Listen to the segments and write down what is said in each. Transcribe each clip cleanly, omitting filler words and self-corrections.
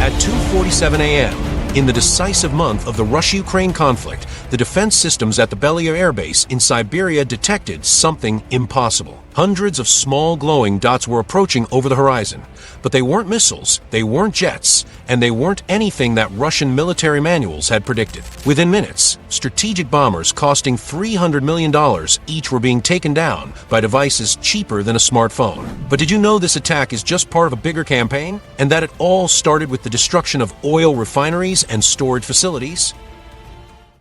At 2:47 a.m., in the decisive month of the Russia-Ukraine conflict, the defense systems at the Belya Air Base in Siberia detected something impossible. Hundreds of small glowing dots were approaching over the horizon, but they weren't missiles, they weren't jets, and they weren't anything that Russian military manuals had predicted. Within minutes, strategic bombers costing $300 million each were being taken down by devices cheaper than a smartphone. But did you know this attack is just part of a bigger campaign? And that it all started with the destruction of oil refineries and storage facilities?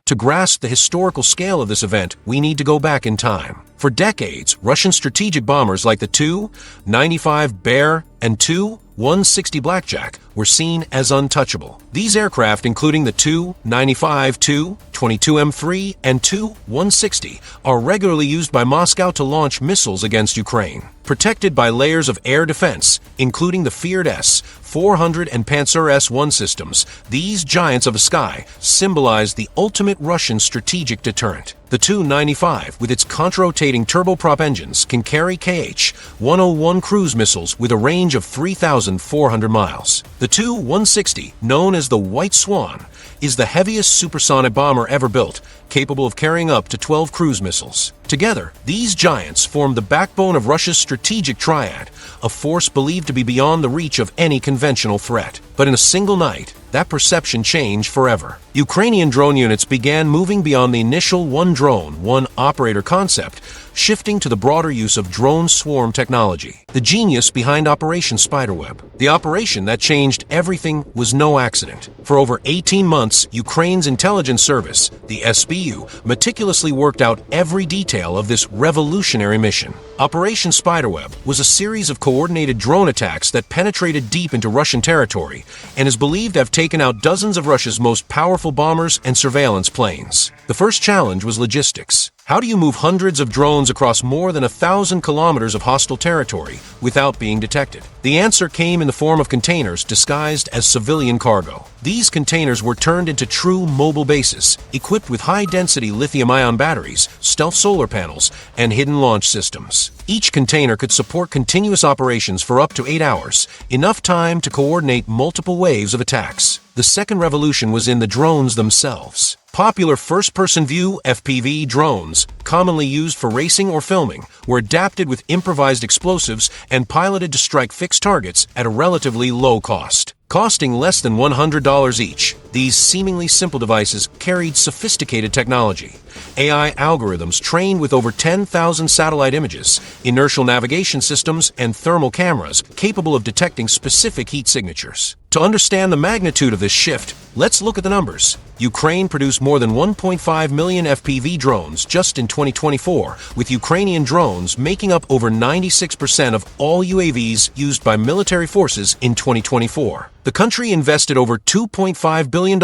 To grasp the historical scale of this event, we need to go back in time. For decades, Russian strategic bombers like the Tu-95 Bear and Tu-160 Blackjack were seen as untouchable. These aircraft, including the Tu-95, Tu-22M3, and Tu-160, are regularly used by Moscow to launch missiles against Ukraine. Protected by layers of air defense, including the feared S-400 and Panzer S-1 systems, these giants of the sky symbolize the ultimate Russian strategic deterrent. The Tu-95, with its contra-rotating turboprop engines, can carry Kh-101 cruise missiles with a range of 3,400 miles. The Tu-160, known as the White Swan, is the heaviest supersonic bomber ever built, capable of carrying up to 12 cruise missiles. Together, these giants form the backbone of Russia's strategic triad, a force believed to be beyond the reach of any conventional threat. But in a single night, that perception changed forever. Ukrainian drone units began moving beyond the initial one drone, one operator concept, shifting to the broader use of drone swarm technology. The genius behind Operation Spiderweb. The operation that changed everything was no accident. For over 18 months, Ukraine's intelligence service, the SBU, meticulously worked out every detail of this revolutionary mission. Operation Spiderweb was a series of coordinated drone attacks that penetrated deep into Russian territory and is believed to have taken out dozens of Russia's most powerful bombers and surveillance planes. The first challenge was logistics. How do you move hundreds of drones across more than 1,000 kilometers of hostile territory without being detected? The answer came in the form of containers disguised as civilian cargo. These containers were turned into true mobile bases, equipped with high-density lithium-ion batteries, stealth solar panels, and hidden launch systems. Each container could support continuous operations for up to 8 hours, enough time to coordinate multiple waves of attacks. The second revolution was in the drones themselves. Popular first-person view (FPV) drones, commonly used for racing or filming, were adapted with improvised explosives and piloted to strike fixed targets at a relatively low cost. Costing less than $100 each, these seemingly simple devices carried sophisticated technology. AI algorithms trained with over 10,000 satellite images, inertial navigation systems, and thermal cameras capable of detecting specific heat signatures. To understand the magnitude of this shift, let's look at the numbers. Ukraine produced more than 1.5 million FPV drones just in 2024, with Ukrainian drones making up over 96% of all UAVs used by military forces in 2024. The country invested over $2.5 billion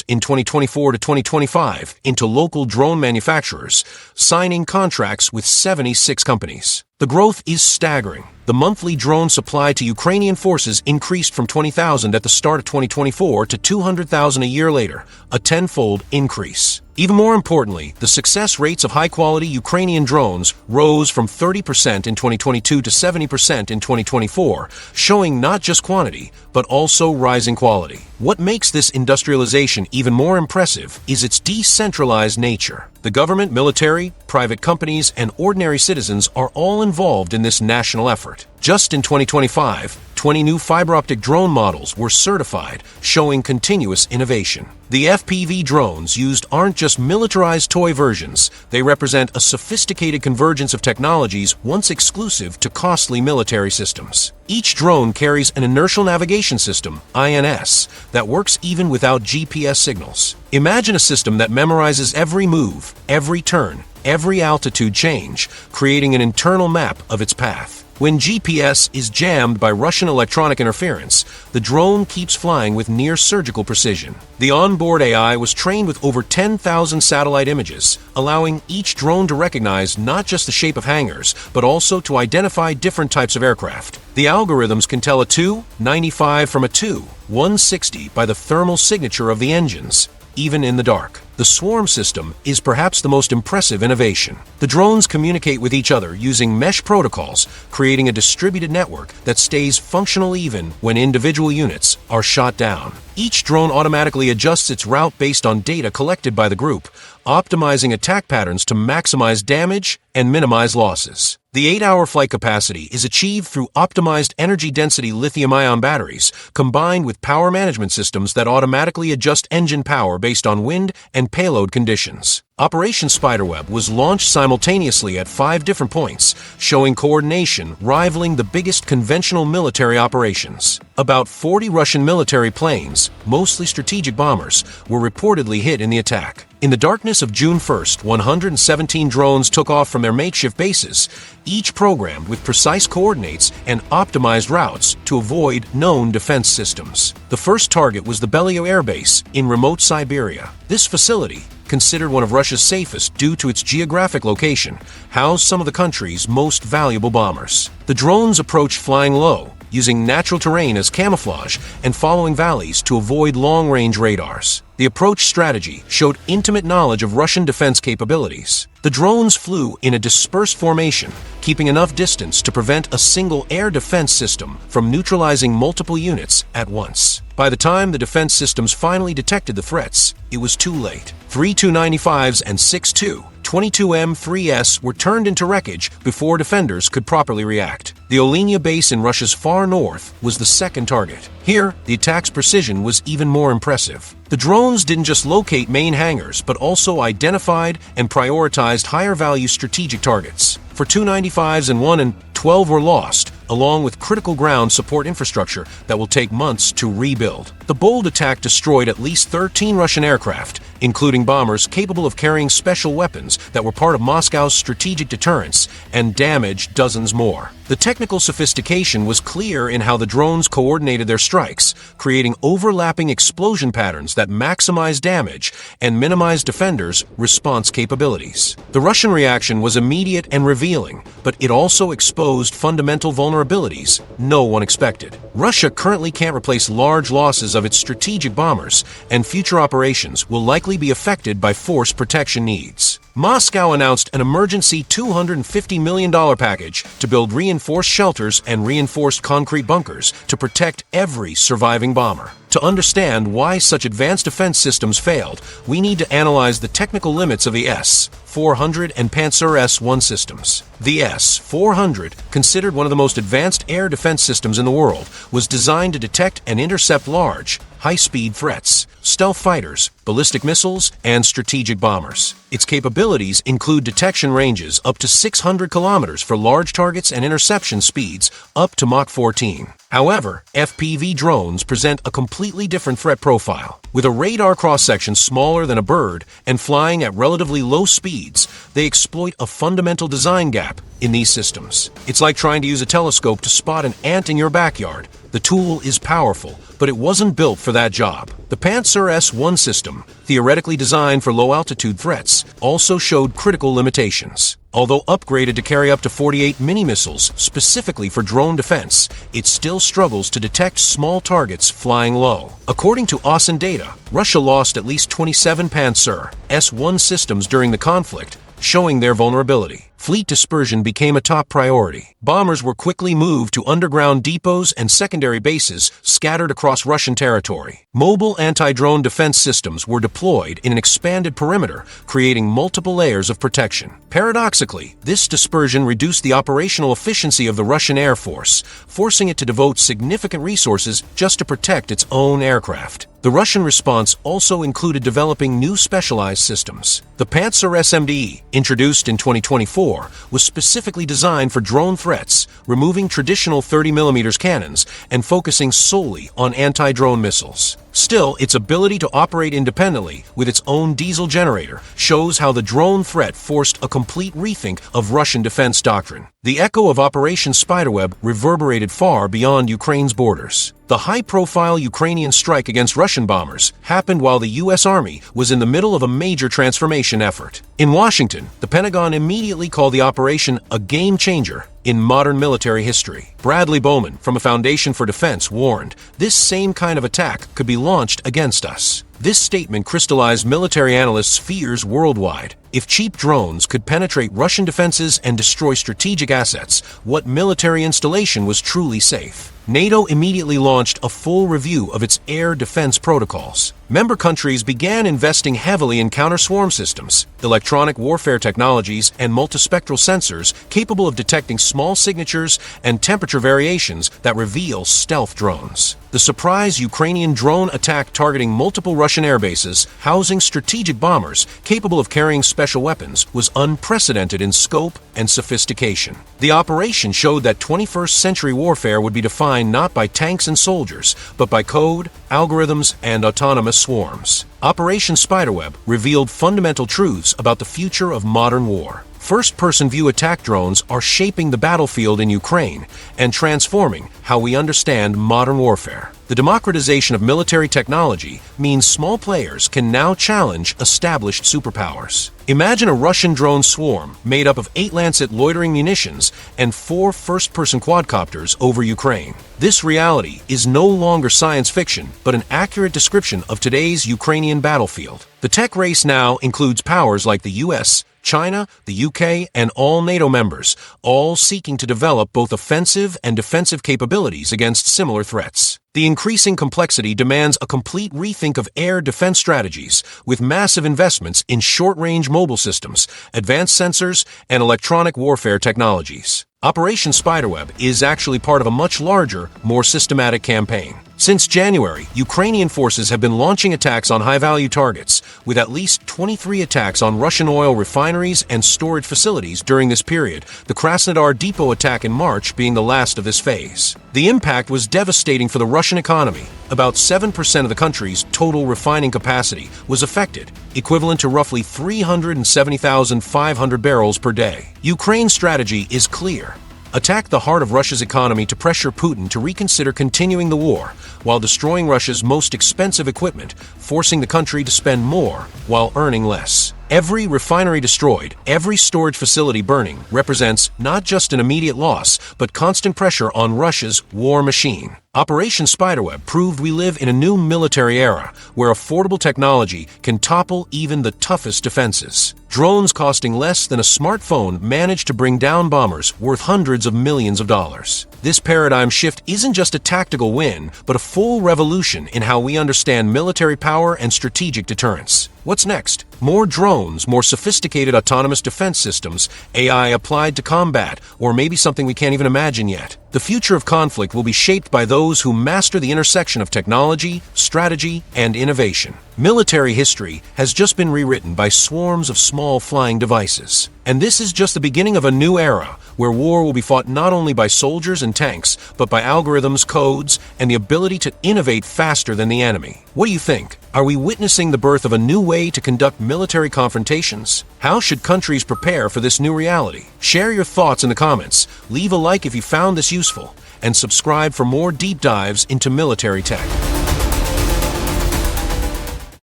in 2024 to 2025 into local drone manufacturers, signing contracts with 76 companies. The growth is staggering. The monthly drone supply to Ukrainian forces increased from 20,000 at the start of 2024 to 200,000 a year later, a tenfold increase. Even more importantly, the success rates of high-quality Ukrainian drones rose from 30% in 2022 to 70% in 2024, showing not just quantity, but also rising quality. What makes this industrialization even more impressive is its decentralized nature. The government, military, private companies, and ordinary citizens are all involved in this national effort. Just in 2025, 20 new fiber-optic drone models were certified, showing continuous innovation. The FPV drones used aren't just militarized toy versions. They represent a sophisticated convergence of technologies once exclusive to costly military systems. Each drone carries an inertial navigation system, INS, that works even without GPS signals. Imagine a system that memorizes every move, every turn, every altitude change, creating an internal map of its path. When GPS is jammed by Russian electronic interference, the drone keeps flying with near-surgical precision. The onboard AI was trained with over 10,000 satellite images, allowing each drone to recognize not just the shape of hangars, but also to identify different types of aircraft. The algorithms can tell a Tu-95 from a Tu-160 by the thermal signature of the engines, even in the dark. The swarm system is perhaps the most impressive innovation. The drones communicate with each other using mesh protocols, creating a distributed network that stays functional even when individual units are shot down. Each drone automatically adjusts its route based on data collected by the group, optimizing attack patterns to maximize damage and minimize losses. The 8-hour flight capacity is achieved through optimized energy-density lithium-ion batteries, combined with power management systems that automatically adjust engine power based on wind and payload conditions. Operation Spiderweb was launched simultaneously at 5 different points, showing coordination rivaling the biggest conventional military operations. About 40 Russian military planes, mostly strategic bombers, were reportedly hit in the attack. In the darkness of June 1st, 117 drones took off from their makeshift bases, each programmed with precise coordinates and optimized routes to avoid known defense systems. The first target was the Belya Air Base in remote Siberia. This facility, considered one of Russia's safest due to its geographic location, housed some of the country's most valuable bombers. The drones approached flying low, using natural terrain as camouflage and following valleys to avoid long-range radars. The approach strategy showed intimate knowledge of Russian defense capabilities. The drones flew in a dispersed formation, keeping enough distance to prevent a single air defense system from neutralizing multiple units at once. By the time the defense systems finally detected the threats, it was too late. 3 Tu-95s and 6 Tu-22M3S were turned into wreckage before defenders could properly react. The Olynya base in Russia's far north was the second target. Here, the attack's precision was even more impressive. The drones didn't just locate main hangars, but also identified and prioritized higher-value strategic targets. For Tu-95s and 1 and 12 were lost, along with critical ground support infrastructure that will take months to rebuild. The bold attack destroyed at least 13 Russian aircraft, including bombers capable of carrying special weapons that were part of Moscow's strategic deterrence, and damaged dozens more. The technical sophistication was clear in how the drones coordinated their strikes, creating overlapping explosion patterns that maximize damage and minimize defenders' response capabilities. The Russian reaction was immediate and revealing, but it also exposed fundamental vulnerabilities no one expected. Russia currently can't replace large losses of its strategic bombers, and future operations will likely be affected by force protection needs. Moscow announced an emergency $250 million package to build reinforced shelters and reinforced concrete bunkers to protect every surviving bomber. To understand why such advanced defense systems failed, we need to analyze the technical limits of the S-400 and Panzer S-1 systems. The S-400, considered one of the most advanced air defense systems in the world, was designed to detect and intercept large, high-speed threats, stealth fighters, ballistic missiles, and strategic bombers. Its capabilities include detection ranges up to 600 kilometers for large targets and interception speeds up to Mach 14. However, FPV drones present a completely different threat profile. With a radar cross-section smaller than a bird and flying at relatively low speeds, they exploit a fundamental design gap in these systems. It's like trying to use a telescope to spot an ant in your backyard. The tool is powerful, but it wasn't built for that job. The Panzer S-1 system, theoretically designed for low-altitude threats, also showed critical limitations. Although upgraded to carry up to 48 mini-missiles specifically for drone defense, it still struggles to detect small targets flying low. According to OSINT data, Russia lost at least 27 Panzer S-1 systems during the conflict, showing their vulnerability. Fleet dispersion became a top priority. Bombers were quickly moved to underground depots and secondary bases scattered across Russian territory. Mobile anti-drone defense systems were deployed in an expanded perimeter, creating multiple layers of protection. Paradoxically, this dispersion reduced the operational efficiency of the Russian Air Force, forcing it to devote significant resources just to protect its own aircraft. The Russian response also included developing new specialized systems. The Panzer SMD, introduced in 2024, was specifically designed for drone threats, removing traditional 30mm cannons and focusing solely on anti-drone missiles. Still, its ability to operate independently with its own diesel generator shows how the drone threat forced a complete rethink of Russian defense doctrine. The echo of Operation Spiderweb reverberated far beyond Ukraine's borders. The high-profile Ukrainian strike against Russian bombers happened while the U.S. Army was in the middle of a major transformation effort. In Washington, the Pentagon immediately called the operation a game-changer in modern military history. Bradley Bowman, from a Foundation for Defense, warned, "This same kind of attack could be launched against us." This statement crystallized military analysts' fears worldwide. If cheap drones could penetrate Russian defenses and destroy strategic assets, what military installation was truly safe? NATO immediately launched a full review of its air defense protocols. Member countries began investing heavily in counter-swarm systems, electronic warfare technologies, and multispectral sensors capable of detecting small signatures and temperature variations that reveal stealth drones. The surprise Ukrainian drone attack targeting multiple Russian airbases, housing strategic bombers capable of carrying special weapons, was unprecedented in scope and sophistication. The operation showed that 21st century warfare would be defined not by tanks and soldiers, but by code, algorithms, and autonomous swarms. Operation Spiderweb revealed fundamental truths about the future of modern war. First-person view attack drones are shaping the battlefield in Ukraine and transforming how we understand modern warfare. The democratization of military technology means small players can now challenge established superpowers. Imagine a Russian drone swarm made up of 8 Lancet loitering munitions and 4 first-person quadcopters over Ukraine. This reality is no longer science fiction, but an accurate description of today's Ukrainian battlefield. The tech race now includes powers like the US, China, the UK, and all NATO members, all seeking to develop both offensive and defensive capabilities against similar threats. The increasing complexity demands a complete rethink of air defense strategies, with massive investments in short-range mobile systems, advanced sensors, and electronic warfare technologies. Operation Spiderweb is actually part of a much larger, more systematic campaign. Since January, Ukrainian forces have been launching attacks on high-value targets, with at least 23 attacks on Russian oil refineries and storage facilities during this period, the Krasnodar depot attack in March being the last of this phase. The impact was devastating for the Russian economy. About 7% of the country's total refining capacity was affected, equivalent to roughly 370,500 barrels per day. Ukraine's strategy is clear. Attack the heart of Russia's economy to pressure Putin to reconsider continuing the war, while destroying Russia's most expensive equipment, forcing the country to spend more while earning less. Every refinery destroyed, every storage facility burning, represents not just an immediate loss, but constant pressure on Russia's war machine. Operation Spiderweb proved we live in a new military era, where affordable technology can topple even the toughest defenses. Drones costing less than a smartphone managed to bring down bombers worth hundreds of millions of dollars. This paradigm shift isn't just a tactical win, but a full revolution in how we understand military power and strategic deterrence. What's next? More drones, more sophisticated autonomous defense systems, AI applied to combat, or maybe something we can't even imagine yet. The future of conflict will be shaped by those who master the intersection of technology, strategy, and innovation. Military history has just been rewritten by swarms of small flying devices. And this is just the beginning of a new era, where war will be fought not only by soldiers and tanks, but by algorithms, codes, and the ability to innovate faster than the enemy. What do you think? Are we witnessing the birth of a new way to conduct military confrontations? How should countries prepare for this new reality? Share your thoughts in the comments, leave a like if you found this useful, and subscribe for more deep dives into military tech.